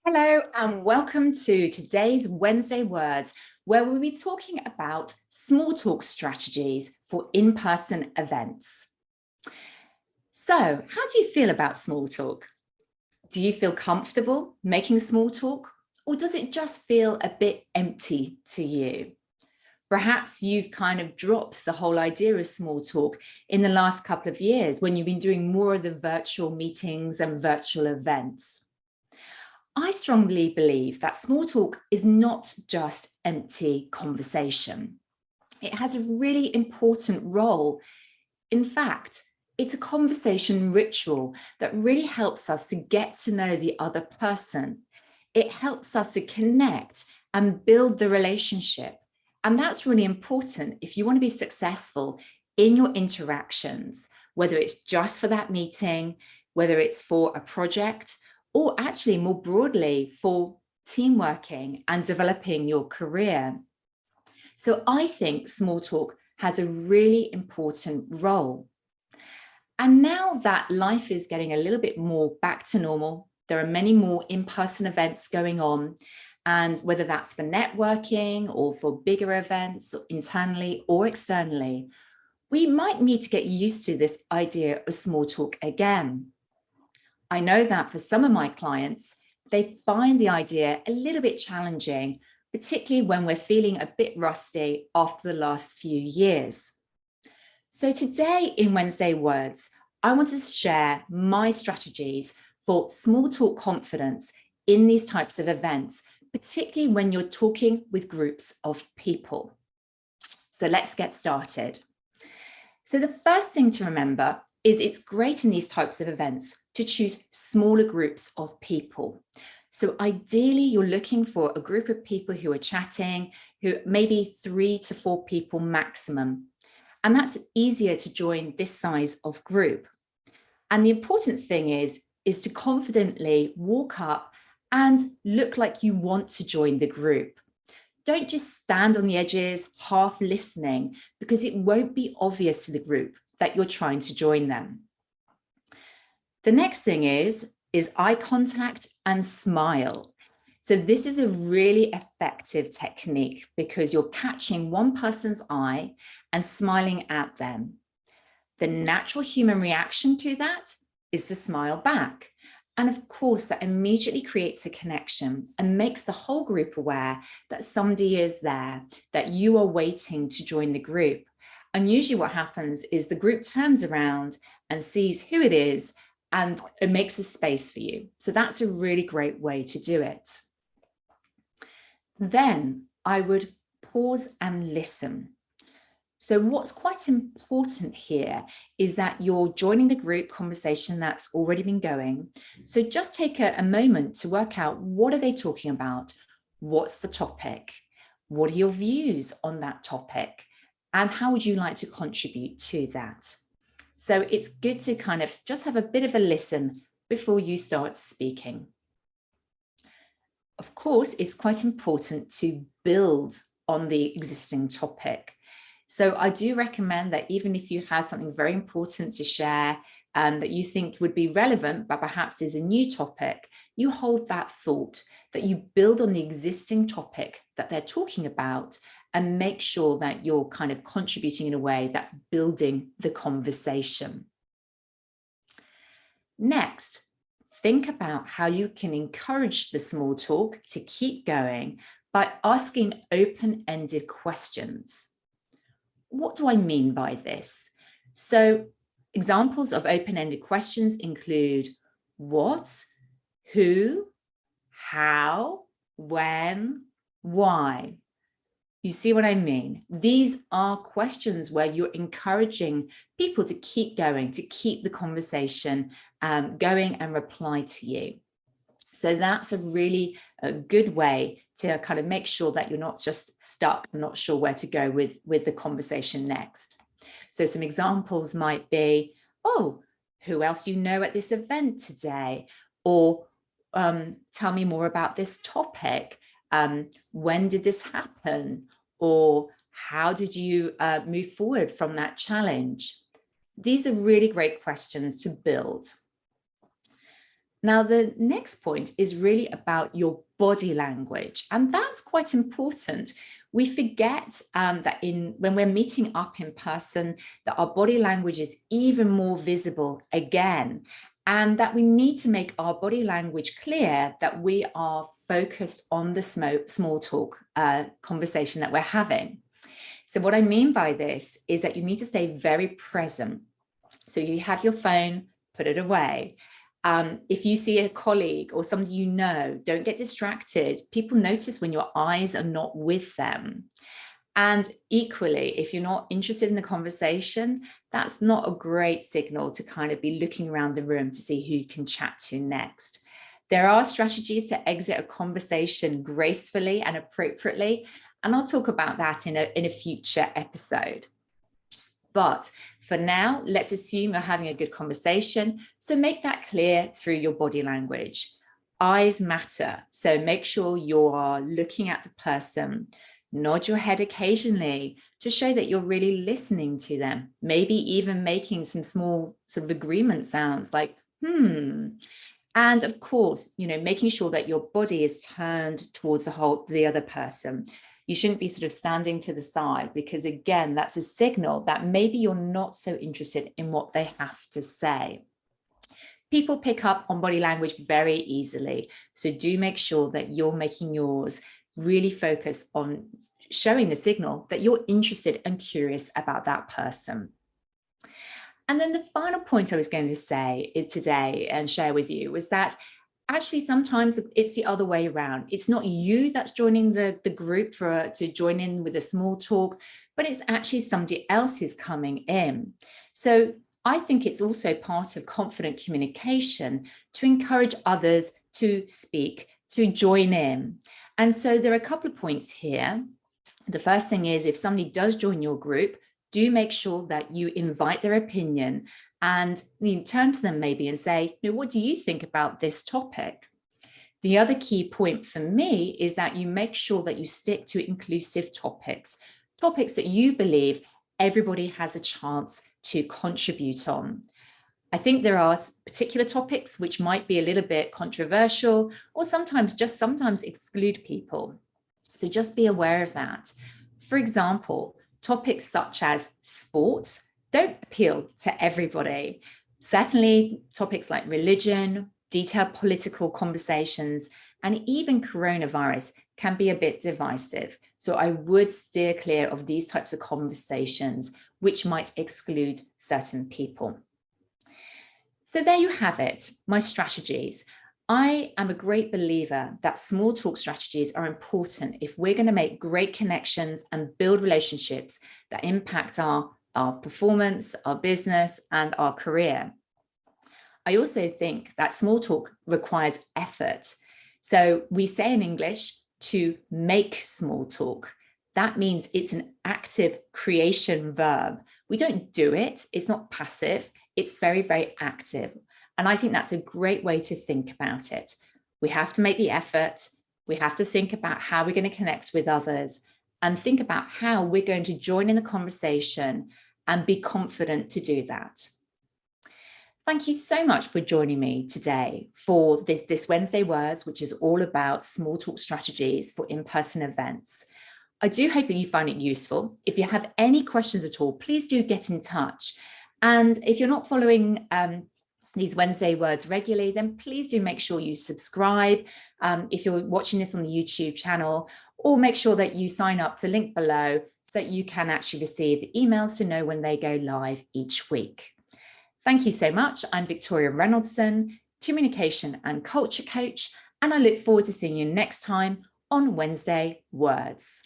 Hello and welcome to today's Wednesday Words, where we'll be talking about small talk strategies for in-person events. So, how do you feel about small talk? Do you feel comfortable making small talk, or does it just feel a bit empty to you? Perhaps you've kind of dropped the whole idea of small talk in the last couple of years when you've been doing more of the virtual meetings and virtual events. I strongly believe that small talk is not just empty conversation. It has a really important role. In fact, it's a conversation ritual that really helps us to get to know the other person. It helps us to connect and build the relationship. And that's really important if you want to be successful in your interactions, whether it's just for that meeting, whether it's for a project, or actually more broadly for team working and developing your career. So I think small talk has a really important role. And now that life is getting a little bit more back to normal, there are many more in-person events going on, and whether that's for networking or for bigger events internally or externally, we might need to get used to this idea of small talk again. I know that for some of my clients, they find the idea a little bit challenging, particularly when we're feeling a bit rusty after the last few years. So today in Wednesday Words, I want to share my strategies for small talk confidence in these types of events, particularly when you're talking with groups of people. So let's get started. So the first thing to remember is it's great in these types of events to choose smaller groups of people. So ideally, you're looking for a group of people who are chatting, who maybe 3 to 4 people maximum. And that's easier to join this size of group. And the important thing is to confidently walk up and look like you want to join the group. Don't just stand on the edges, half listening, because it won't be obvious to the group that you're trying to join them. The next thing is eye contact and smile. So this is a really effective technique because you're catching one person's eye and smiling at them. The natural human reaction to that is to smile back. And of course, that immediately creates a connection and makes the whole group aware that somebody is there, that you are waiting to join the group. And usually what happens is the group turns around and sees who it is, and it makes a space for you. So that's a really great way to do it. Then I would pause and listen. So what's quite important here is that you're joining the group conversation that's already been going. So just take a moment to work out, what are they talking about? What's the topic? What are your views on that topic? And how would you like to contribute to that? So it's good to kind of just have a bit of a listen before you start speaking. Of course, it's quite important to build on the existing topic. So I do recommend that even if you have something very important to share that you think would be relevant, but perhaps is a new topic, you hold that thought, that you build on the existing topic that they're talking about and make sure that you're kind of contributing in a way that's building the conversation. Next, think about how you can encourage the small talk to keep going by asking open-ended questions. What do I mean by this? So examples of open-ended questions include what, who, how, when, why. You see what I mean? These are questions where you're encouraging people to keep going, to keep the conversation going and reply to you. So that's a really good way to kind of make sure that you're not just stuck and not sure where to go with the conversation next. So some examples might be, oh, who else do you know at this event today? Or tell me more about this topic. When did this happen? Or how did you move forward from that challenge? These are really great questions to build. Now, the next point is really about your body language, and that's quite important. We forget that when we're meeting up in person, that our body language is even more visible again, and that we need to make our body language clear that we are focused on the small talk conversation that we're having. So what I mean by this is that you need to stay very present. So you have your phone, put it away. If you see a colleague or somebody you know, don't get distracted. People notice when your eyes are not with them. And equally, if you're not interested in the conversation, that's not a great signal to kind of be looking around the room to see who you can chat to next. There are strategies to exit a conversation gracefully and appropriately, and I'll talk about that in a future episode. But for now, let's assume you're having a good conversation. So make that clear through your body language. Eyes matter. So make sure you are looking at the person. Nod your head occasionally to show that you're really listening to them. Maybe even making some small sort of agreement sounds like, And of course, making sure that your body is turned towards the other person. You shouldn't be sort of standing to the side, because again, that's a signal that maybe you're not so interested in what they have to say. People pick up on body language very easily. So do make sure that you're making yours really focus on showing the signal that you're interested and curious about that person. And then the final point I was going to say today and share with you was that actually sometimes it's the other way around. It's not you that's joining the group to join in with a small talk, but it's actually somebody else who's coming in. So I think it's also part of confident communication to encourage others to speak, to join in. And so there are a couple of points here. The first thing is, if somebody does join your group, do make sure that you invite their opinion and you turn to them maybe and say, what do you think about this topic? The other key point for me is that you make sure that you stick to inclusive topics that you believe everybody has a chance to contribute on. I think there are particular topics which might be a little bit controversial or sometimes exclude people. So just be aware of that. For example, topics such as sport don't appeal to everybody. Certainly topics like religion, detailed political conversations, and even coronavirus can be a bit divisive. So I would steer clear of these types of conversations, which might exclude certain people. So there you have it, my strategies. I am a great believer that small talk strategies are important if we're going to make great connections and build relationships that impact our performance, our business, and our career. I also think that small talk requires effort. So we say in English to make small talk. That means it's an active creation verb. We don't do it. It's not passive. It's very, very active. And I think that's a great way to think about it. We have to make the effort. We have to think about how we're going to connect with others and think about how we're going to join in the conversation and be confident to do that. Thank you so much for joining me today for this Wednesday Words, which is all about small talk strategies for in-person events. I do hope that you find it useful. If you have any questions at all, please do get in touch. And if you're not following these Wednesday Words regularly, then please do make sure you subscribe if you're watching this on the YouTube channel, or make sure that you sign up the link below so that you can actually receive the emails to know when they go live each week. Thank you so much. I'm Victoria Reynoldson, Communication and Culture Coach, and I look forward to seeing you next time on Wednesday Words.